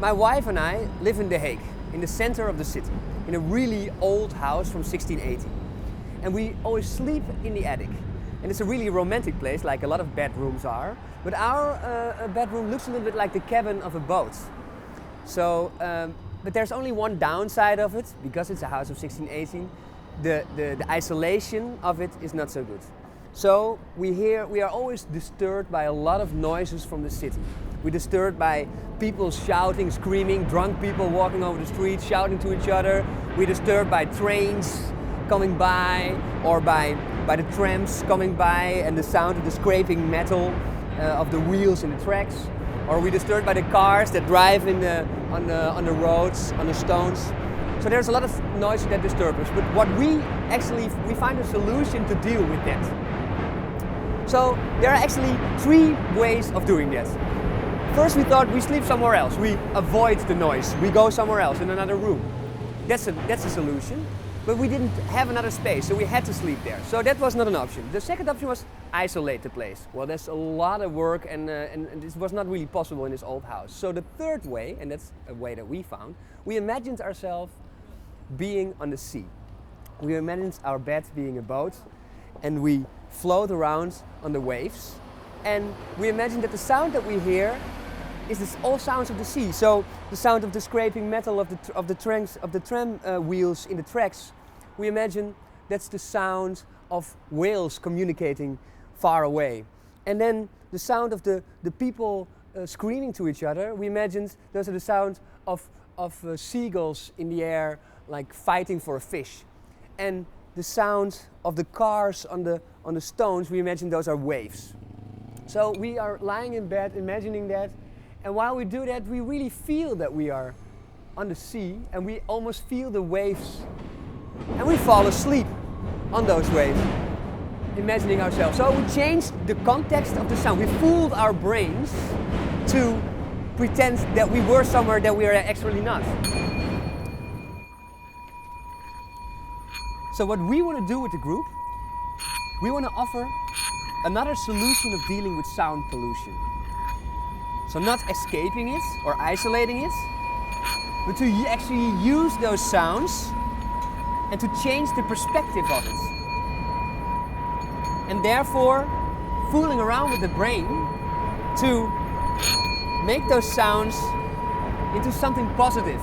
My wife and I live in The Hague, in the center of the city, in a really old house from 1680. And we always sleep in the attic. And it's a really romantic place, like a lot of bedrooms are. But our bedroom looks a little bit like the cabin of a boat. So, but there's only one downside of it, because it's a house of 1680. The isolation of it is not so good. So we are always disturbed by a lot of noises from the city. We're disturbed by people shouting, screaming, drunk people walking over the street, shouting to each other. We're disturbed by trains coming by, or by the trams coming by and the sound of the scraping metal of the wheels in the tracks. Or we're disturbed by the cars that drive on the roads, on the stones. So there's a lot of noise that disturbs us. But what we find a solution to deal with that. So there are actually 3 ways of doing that. First, we thought we sleep somewhere else. We avoid the noise. We go somewhere else in another room. That's a solution. But we didn't have another space, so we had to sleep there. So that was not an option. The second option was isolate the place. Well, that's a lot of work, and this was not really possible in this old house. So the third way, and that's a way that we found, we imagined ourselves being on the sea. We imagined our bed being a boat, and we float around on the waves. And we imagined that the sound that we hear is all sounds of the sea. So the sound of the scraping metal of the tram wheels in the tracks, we imagine that's the sound of whales communicating far away. And then the sound of the people screaming to each other, we imagined those are the sound of seagulls in the air, like fighting for a fish. And the sound of the cars on the stones, we imagine those are waves. So we are lying in bed, imagining that, and while we do that, we really feel that we are on the sea, and we almost feel the waves, and we fall asleep on those waves, imagining ourselves. So we changed the context of the sound. We fooled our brains to pretend that we were somewhere that we are actually not. So what we want to do with the group, we want to offer another solution of dealing with sound pollution. So not escaping it or isolating it, but to actually use those sounds and to change the perspective of it. And therefore, fooling around with the brain to make those sounds into something positive.